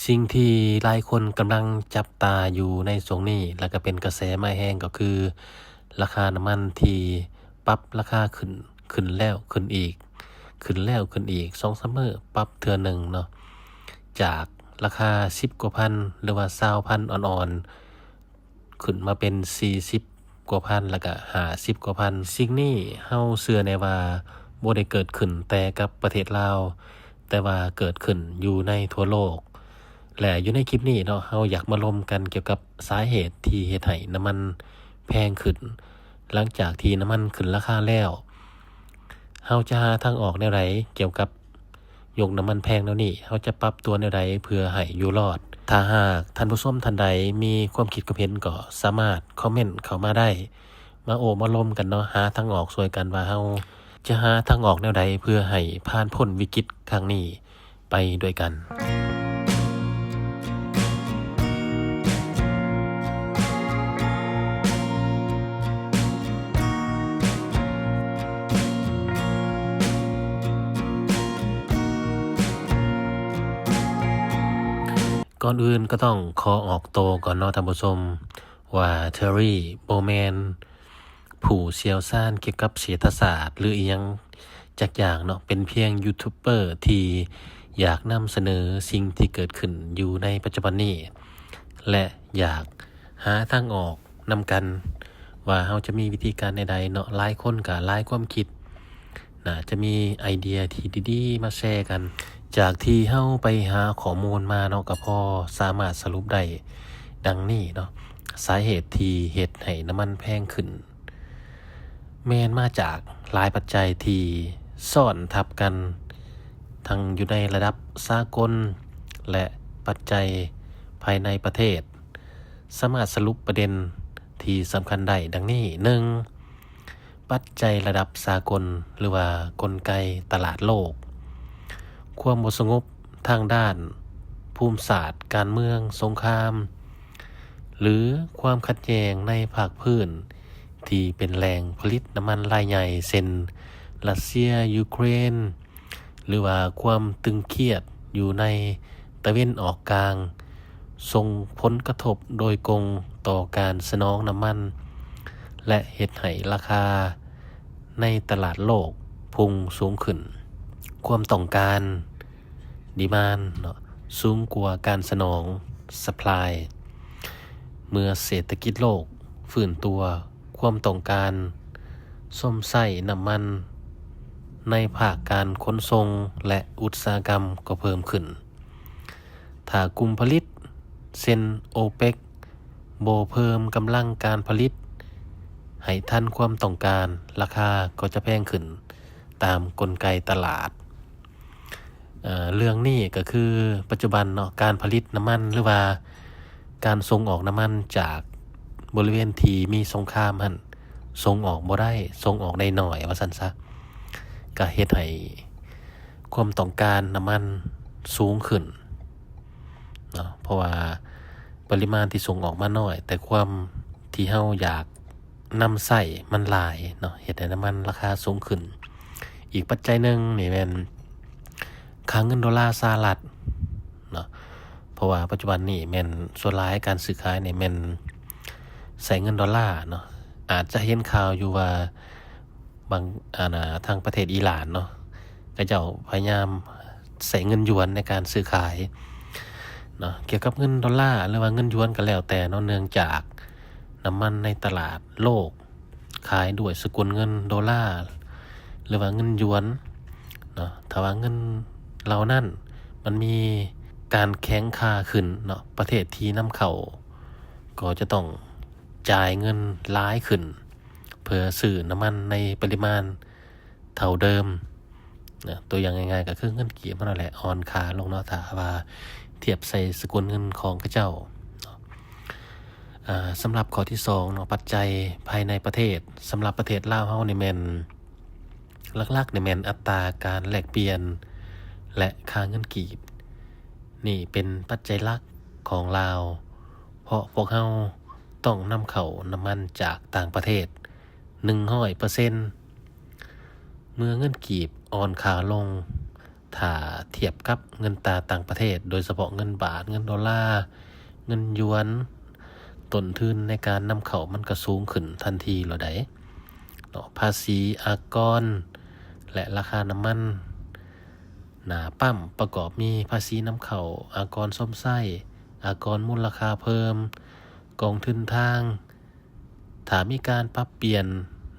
สิ่งที่หลายคนกำลังจับตาอยู่ในช่วงนี้แล้วก็เป็นกระแสไม้แห้งก็คือราคาน้ำมันที่ปรับราคาขึ้นแล้วขึ้นอีก2-3 มื้อปรับเทื่อหนึ่งเนาะจากราคา10กว่าพันหรือว่า20,000อ่อนๆขึ้นมาเป็น40กว่าพันแล้วก็50กว่าพันสิ่งนี้เฮาเชื่อแน่ว่าบ่ได้เกิดขึ้นแต่กับประเทศลาวแต่ว่าเกิดขึ้นอยู่ในทั่วโลกและอยู่ในคลิปนี้เนาะเฮาอยากมาล้มกันเกี่ยวกับสาเหตุที่เฮ็ดให้น้ำมันแพงขึ้นหลังจากที่น้ำมันขึ้นราคาแล้วเฮาจะหาทางออกแนวใดเกี่ยวกับยกน้ำมันแพงแล้วนี่เฮาจะปรับตัวแนวใดเพื่อให้อยู่รอดถ้าหากท่านผู้ชมท่านใดมีความคิดความเห็นก็สามารถคอมเมนต์เข้ามาได้มามาล้มกันเนาะหาทางออกช่วยกันว่าเฮาจะหาทางออกแนวใดเพื่อให้ผ่านพ้นวิกฤตครั้งนี้ไปด้วยกันก่อนอื่นก็ต้องขอออกโตก่อนเนาะท่านผู้ชมว่าเทอรี่โบแมนผู้เชี่ยวชาญเกี่ยวกับเศรษฐศาสตร์หรืออีหยังจักอย่างเนาะเป็นเพียงยูทูบเบอร์ที่อยากนำเสนอสิ่งที่เกิดขึ้นอยู่ในปัจจุบันนี้และอยากหาทางออกนำกันว่าเราจะมีวิธีการใดๆเนาะหลายคนกับหลายความคิดน่าจะมีไอเดียที่ดีๆมาแชร์กันจากที่เฮาไปหาข้อมูลมาเนาะก็พอสามารถสรุปได้ดังนี้เนาะสาเหตุที่เฮ็ดให้น้ำมันแพงขึ้นแม่นมาจากหลายปัจจัยที่ซ้อนทับกันทั้งอยู่ในระดับสากลและปัจจัยภายในประเทศสามารถสรุปประเด็นที่สำคัญได้ดังนี้ 1. ปัจจัยระดับสากลหรือว่ากลไกตลาดโลกความบ่สงบทางด้านภูมิศาสตร์การเมืองสงครามหรือความขัดแย้งในภาคพื้นที่เป็นแหล่งผลิตน้ำมันรายใหญ่เช่นรัสเซียยูเครนหรือว่าความตึงเครียดอยู่ในตะวันออกกลางส่งผลกระทบโดยกงต่อการสนองน้ำมันและเฮ็ดให้ราคาในตลาดโลกพุ่งสูงขึ้นความต้องการดีมานด์เนาะสูงกว่าการสนองซัพพลายเมื่อเศรษฐกิจโลกฟื้นตัวความต้องการส้มไส้น้ำมันในภาคการขนส่งและอุตสาหกรรมก็เพิ่มขึ้นถ้ากลุ่มผลิตเช่นโอเปกบ่เพิ่มกำลังการผลิตให้ทันความต้องการราคาก็จะแพงขึ้นตามกลไกตลาดเรื่องนี้ก็คือปัจจุบันเนาะการผลิตน้ำมันหรือว่าการส่งออกน้ำมันจากบริเวณที่มีสงครามหั่นส่งออกบ่ได้ส่งออกได้น้อยว่าซั่นซะก็เฮ็ดให้ความต้องการน้ำมันสูงขึ้นเนาะเพราะว่าปริมาณที่ส่งออกมาน้อยแต่ความที่เฮาอยากนำใช้มันหลายเนาะเฮ็ดให้น้ำมันราคาสูงขึ้นอีกปัจจัยหนึ่งนี่แม่นค่าเงินดอลลาร์สหรัฐเนาะเพราะว่าปัจจุบันนี้แม่นส่วนหลายการซื้อขายนี่แม่นใช้เงินดอลลาร์เนาะอาจจะเห็นข่าวอยู่ว่าบางทางประเทศอิหร่านเนาะก็เจ้าพยายามใช้เงินหยวนในการซื้อขายเนาะเกี่ยวกับเงินดอลลาร์หรือว่าเงินหยวนก็แล้วแต่เนาะเนื่องจากน้ำมันในตลาดโลกขายด้วยสกุลเงินดอลลาร์หรือว่าเงินหยวนเนาะถ้าว่าเงินเหล่านั้นมันมีการแข็งค่าขึ้นเนาะประเทศที่นำเข้าก็จะต้องจ่ายเงินหลายขึ้นเพื่อซื้อน้ำมันในปริมาณเท่าเดิมนะตัวอย่างง่ายๆก็คือเงินกีบมันนั่นแหละอ่อนค่าลงเนาะถ้าว่าเทียบใส่สกุลเงินของเขาเจ้าสำหรับข้อที่2เนาะปัจจัยภายในประเทศสำหรับประเทศลาวเฮานี่แม่นหลักๆนี่แม่นอัตราการแลกเปลี่ยนและค่าเงินกีบนี่เป็นปัจจัยหลักของลาวเพราะพวกเฮาต้องนำเข้าน้ำมันจากต่างประเทศ 100% เมื่อเงินกีบอ่อนค่าลง ถ้าเทียบกับเงินตราต่างประเทศโดยเฉพาะเงินบาทเงินดอลลาร์เงินหยวนต้นทุนในการนำเข้ามันก็สูงขึ้นทันทีแล้วได้เนาะภาษีอากรและราคาน้ำมันหน้าปั๊มประกอบมีภาษีนำเข้าอากรส้มไส้อากรมูลค่าเพิ่มกองทุนทางถ้ามีการปรับเปลี่ยน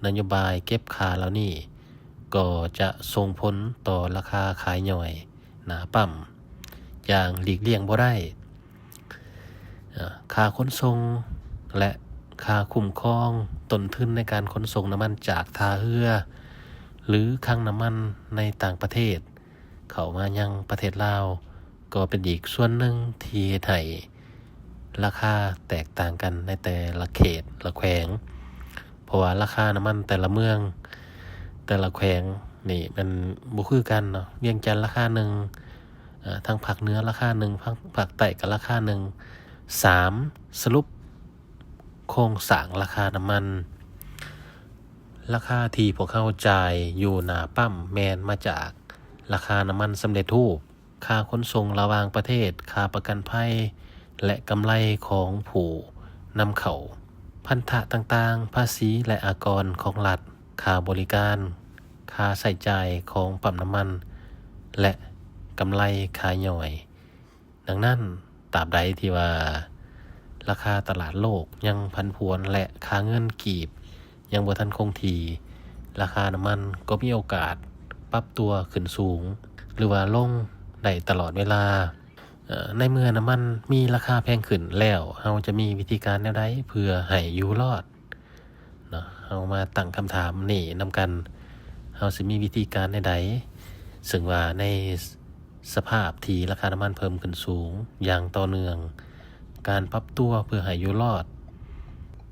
นโยบายเก็บค่าแล้วนี่ก็จะส่งผลต่อราคาขายย่อยหน้าปั๊มอย่างหลีกเลี่ยงบ่ได้ค่าขนส่งและค่าคุ้มครองต้นทุนในการขนส่งน้ำมันจากท่าเรือหรือคลังน้ำมันในต่างประเทศเข้ามายังประเทศลาวก็เป็นอีกส่วนหนึ่งที่เฮ็ดให้ราคาแตกต่างกันในแต่ละเขตละแขวงเพราะว่าราคาน้ำมันแต่ละเมืองแต่ละแขวงนี่มันบ่คือกันเนาะเวียงจันทน์ราคาหนึ่งทางภาคเหนือราคาหนึ่งภาคใต้ก็ราคาหนึ่ง3สรุปโครงสร้างราคาน้ำมันราคาที่พวกเขาจ่ายอยู่หน้าปั๊มแม่นมาจากราคาน้ำมันสำเร็จรูปค่าขนส่งระหว่างประเทศค่าประกันภัยและกำไรของผู้นำเข้าพันธะต่างๆภาษีและอากรของรัฐค่าบริการค่าใช้จ่ายของปั๊มน้ำมันและกำไรขายย่อยดังนั้นตราบใดที่ว่าราคาตลาดโลกยังผันผวนและค่าเงินกีบยังบ่ทันคงที่ราคาน้ำมันก็มีโอกาสปรับตัวขึ้นสูงหรือว่าลงได้ตลอดเวลาในเมื่อน้ำมันมีราคาแพงขึ้นแล้วเราจะมีวิธีการแนวใดเพื่อให้อยู่รอดเนาะเรามาตั้งคำถามนี่นำกันเราสิมีวิธีการใดซึ่งว่าในสภาพที่ราคาน้ำมันเพิ่มขึ้นสูงอย่างต่อเนื่องการปรับตัวเพื่อให้อยู่รอด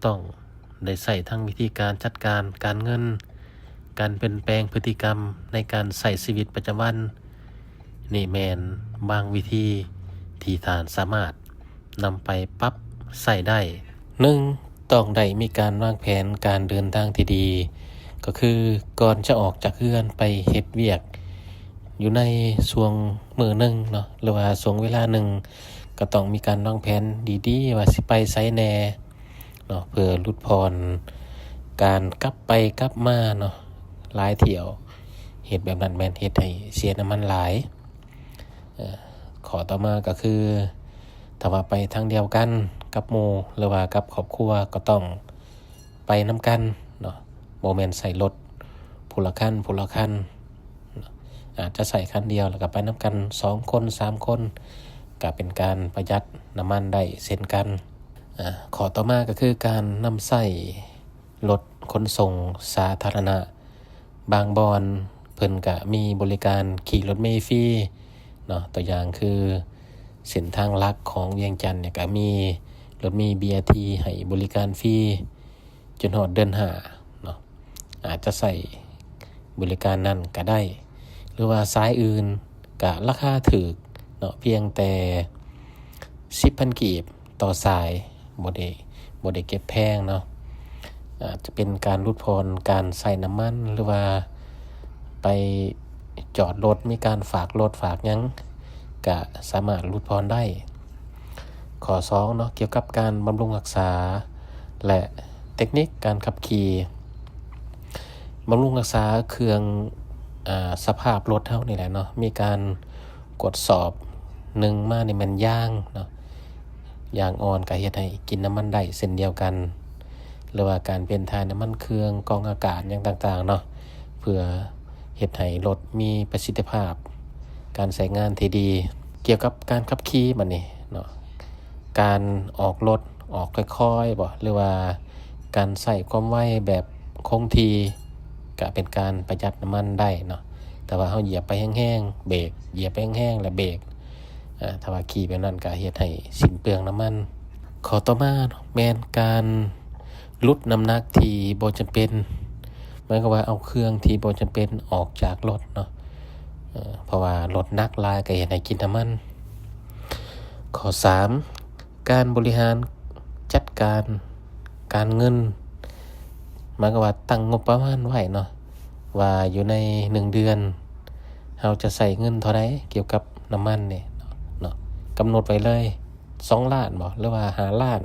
ต้องได้ใส่ทั้งวิธีการจัดการการเงินการเปลี่ยนแปลงพฤติกรรมในการใส่ชีวิตประจำวันนี่แมนบางวิธีที่ท่านสามารถนำไปปรับใส่ได้1ต้องได้มีการวางแผนการเดินทางที่ดีก็คือก่อนจะออกจากเรือนไปเฮ็ดเวียกอยู่ในช่วงมื้อนึงเนาะหรือว่าช่วงเวลานึงก็ต้องมีการวางแผนดีๆว่าสิไปไสแน่เนาะเพื่อลดผ่อนการกลับไปกลับมาเนาะหลายเที่ยวเฮ็ดแบบนั้นแม่นเฮ็ดให้เสียน้ำมันหลายขอต่อมาก็คือถ้าว่าไปทางเดียวกันกับหมู่หรือว่ากับครอบครัวก็ต้องไปนำกันเนาะบ่แม่นใส่รถผู้ละคันอาจจะใส่คันเดียวแล้วก็ไปนำกัน2คน3คนก็เป็นการประหยัดน้ำมันได้เช่นกันขอต่อมาก็คือการนำใช้รถขนส่งสาธารณะบางบอนเพิ่นก็มีบริการขี่รถเมล์ฟรีเนาะตัวอย่างคือเส้นทางหลักของเวียงจันทน์เนี่ยก็มีรถเมล์ BRT ให้บริการฟรีจนฮอดเดือน5เนาะอาจจะใส่บริการนั้นก็ได้หรือว่าสายอื่นก็ราคาถูกเนาะเพียงแต่ 10,000 กีบต่อสายบ่ได้เก็บแพงเนาะอาจจะเป็นการลดผ่อนการใส่น้ำมันหรือว่าไปจอดรถมีการฝากรถฝากหยังก็สามารถลดผ่อนได้ข้อ2เนาะเกี่ยวกับการบำรุงรักษาและเทคนิคการขับขี่บำรุงรักษาเครื่องสภาพรถเฮานี่แหละเนาะมีการกดสอบ1มานี่มันยางเนาะยางอ่อนก็เฮ็ดให้กินน้ำมันได้เช่นเดียวกันหรือว่าการเปลี่ยนถ่ายน้ำมันเครื่องกรองอากาศอย่างต่างๆเนาะเพื่อเฮ็ดให้รถมีประสิทธิภาพการใช้งานที่ดีเกี่ยวกับการขับขี่บัดนี้เนาะการออกรถออกค่อยๆบ่หรือว่าการใช้ความไวแบบคงที่ก็เป็นการประหยัดน้ำมันได้เนาะแต่ว่าเฮาเหยียบไปแห้งๆเบรกเหยียบไปแห้งๆแล้วเบรกถ้าว่าขี่แบบนั้นก็เฮ็ดให้สิ้นเปลืองน้ำมันข้อต่อมาแม่นการลดน้ำหนักที่บ่จำเป็นหมายความว่าเอาเครื่องที่บ่จำเป็นออกจากรถเนาะเพราะว่ารถหนักหลายก็เฮ็ดให้กินน้ำมันข้อ3การบริหารจัดการการเงินหมายความว่าตั้งงบประมาณไว้เนาะว่าอยู่ใน1เดือน เฮาจะใส่เงินเท่าใดเกี่ยวกับน้ำมันนี่เนาะกำหนดไว้เลย2ล้านบ่หรือว่า5ล้าน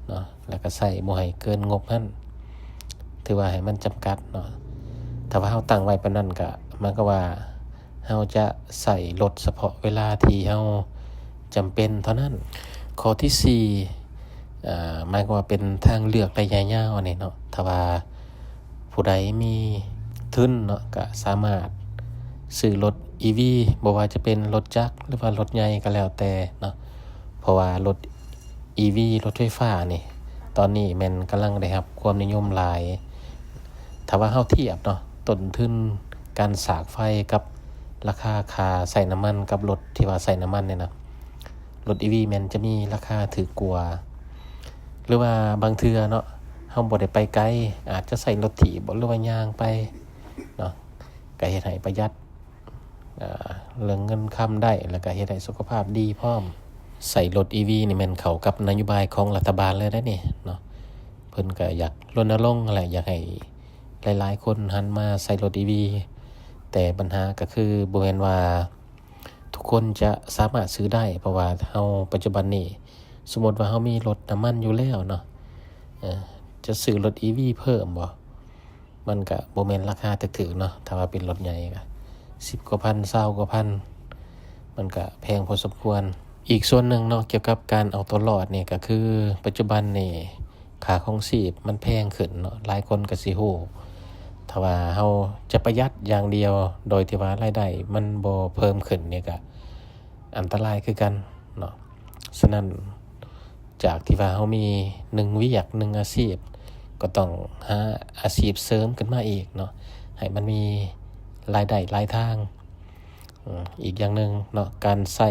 เนาะแล้วก็ใส่บ่ให้เกินงบนั้นถือว่าให้มันจำกัดเนาะถ้าว่าเฮาตั้งไว้ปานนั้นก็มันก็ว่าเฮาจะใส่รถเฉพาะเวลาที่เฮาจำเป็นเท่านั้นข้อที่4หมายความว่าเป็นทางเลือกระยะยาวนี่เนาะถ้าว่าผู้ใดมีทุนเนาะก็สามารถซื้อรถ EV บ่ว่าจะเป็นรถจักรหรือว่ารถใหญ่ก็แล้วแต่เนาะเพราะว่ารถ EV รถไฟฟ้านี่ตอนนี้แม่นกำลังได้รับความนิยมหลายถ้าว่าเฮาเทียบเนาะต้นทุนการสากไฟกับราคาค่าใส่น้ำมันกับรถที่ว่าใส่น้ำมันเนี่ยนะรถ EV แม่นจะมีราคาถูกกว่าหรือว่าบางเทื่อเนาะเฮาบ่ได้ไปไกลอาจจะใส่รถถีบหรือว่าย่างไปเนาะก็เฮ็ดให้ประหยัดเรื่องเงินคำได้แล้วก็เฮ็ดให้สุขภาพดีพร้อมใส่รถ EV นี่แม่นเข้ากับนโยบายของรัฐบาลเลยได้นี่เนาะเพิ่นก็อยากรณรงค์แหละอยากให้หลายๆคนหันมาใส่รถ EV แต่ปัญหาก็คือบ่แม่นว่าทุกคนจะสามารถซื้อได้เพราะว่าเฮาปัจจุบันนี้สมมุติว่าเฮามีรถน้ำมันอยู่แล้วเนาะจะซื้อรถ EV เพิ่มบ่มันก็บ่แม่นราคาถูกๆเนาะถ้าว่าเป็นรถใหญ่ก็10 กว่าพัน20 กว่าพันมันก็แพงพอสมควรอีกส่วนหนึ่งเนาะเกี่ยวกับการเอาตัวรอดนี่ก็คือปัจจุบันนี่ค่าครองชีพมันแพงขึ้นเนาะหลายคนก็สิฮู้ถ้าว่าเฮาจะประหยัดอย่างเดียวโดยที่ว่ารายได้มันบ่เพิ่มขึ้นนี่ก็อันตรายคือกันเนาะฉะนั้นจากที่ว่าเฮามี1วิยก1อาชีพก็ต้องหาอาชีพเสริมขึ้นมาอีกเนาะให้มันมีรายได้หลายทางอีกอย่างนึงเนาะการใช้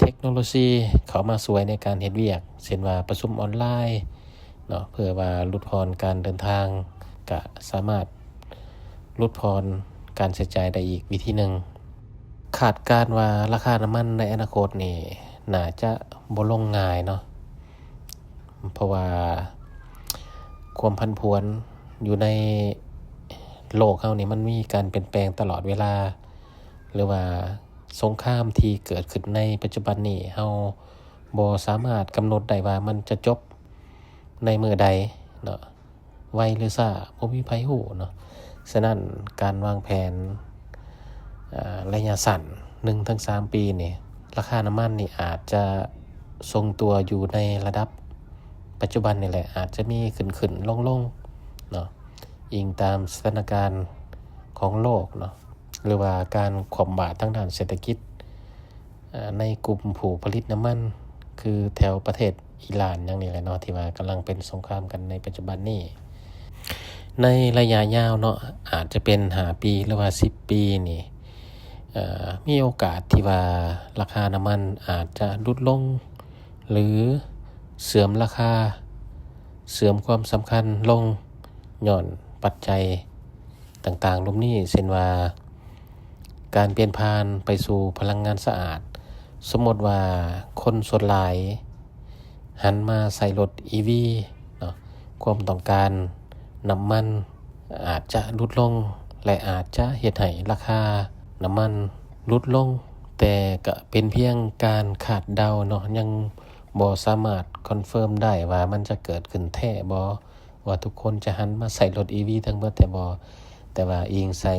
เทคโนโลยีเข้ามาช่วยในการเฮ็ดเวียกเช่นว่าประชุมออนไลน์เนาะเพื่อว่าลดพรการเดินทางก็สามารถลดพรการใช้จ่ายได้อีกวิธีหนึ่งคาดการณ์ว่าราคาน้ำมันในอนาคตนี่น่าจะบ่ลงง่ายเนาะเพราะว่าความผันผวนอยู่ในโลกเฮานี่มันมีการเปลี่ยนแปลงตลอดเวลาหรือว่าสงครามที่เกิดขึ้นในปัจจุบันนี้เฮาบ่สามารถกำหนดได้ว่ามันจะจบในมื้อใดเนาะไวหรือช้าบ่มีไผฮู้เนาะฉะนั้นการวางแผนระยะสั้น 1-3 ปีนี่ราคาน้ำมันนี่อาจจะทรงตัวอยู่ในระดับปัจจุบันนี่แหละอาจจะมีขึ้นๆลงๆเนาะอิงตามสถานการณ์ของโลกเนาะหรือว่าการคว่ำบาตรทางด้านเศรษฐกิจในกลุ่มผู้ผลิตน้ำมันคือแถวประเทศอิหร่านอย่างนี้แหละเนาะที่ว่ากำลังเป็นสงครามกันในปัจจุบันนี้ในระยะยาวเนาะอาจจะเป็น5 ปีหรือว่า10 ปีนี่มีโอกาสที่ว่าราคาน้ำมันอาจจะลดลงหรือเสื่อมราคาเสื่อมความสำคัญลงย้อนปัจจัยต่างๆรวมนี้เช่นว่าการเปลี่ยนผ่านไปสู่พลังงานสะอาดสมมติว่าคนส่วนหลายหันมาใส่รถ EV เนาะความต้องการน้ำมันอาจจะลดลงและอาจจะเฮ็ดให้ราคาน้ำมันลดลงแต่ก็เป็นเพียงการคาดเดาเนาะยังบ่สามารถคอนเฟิร์มได้ว่ามันจะเกิดขึ้นแท้บ่ว่าทุกคนจะหันมาใส่รถ EV ทั้งหมดแต่ว่าอิงใส่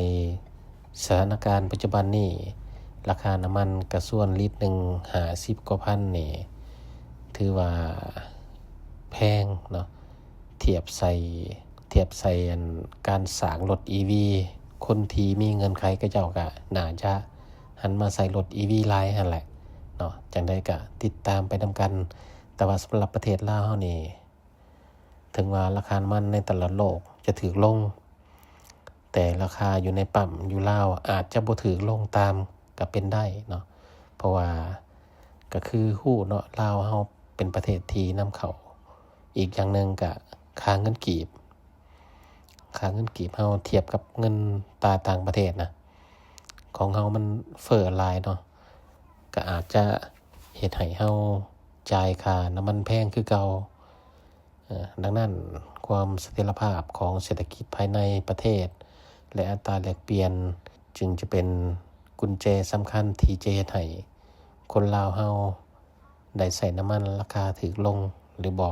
สถานการณ์ปัจจุบันนี้ราคาน้ำมันกระส่วนลิตรหนึ่ง50 กว่าพันนี่ถือว่าแพงเนาะเทียบใส่การสร้างรถ EV คนที่มีเงินใครก็เจ้าก็น่าจะหันมาใส่รถ EV หลายหั่นแหละเนาะจังได๋ก็ติดตามไปนำกันแต่ว่าสำหรับประเทศลาวเฮานี่ถึงว่าราคาน้ำมันในตลาดโลกจะถูกลงแต่ราคาอยู่ในปั๊มอยู่ลาวอาจจะบ่ถูกลงตามก็เป็นได้เนาะเพราะว่าก็คือฮู้เนาะลาวเฮาเป็นประเทศที่นำเข้าอีกอย่างนึงก็ค่าเงินกีบเฮาเทียบกับเงินต่างประเทศนะของเฮามันเฟ้อหลายเนาะก็อาจจะเฮ็ดให้เฮาจ่ายค่าน้ำมันแพงคือเก่าดังนั้นความเสถียรภาพของเศรษฐกิจภายในประเทศและอัตราแลกเปลี่ยน จึงจะเป็นกุญแจสำคัญที่จะเฮ็ดให้คนลาวเฮาได้ใช้น้ำมันราคาถูกลงหรือบ่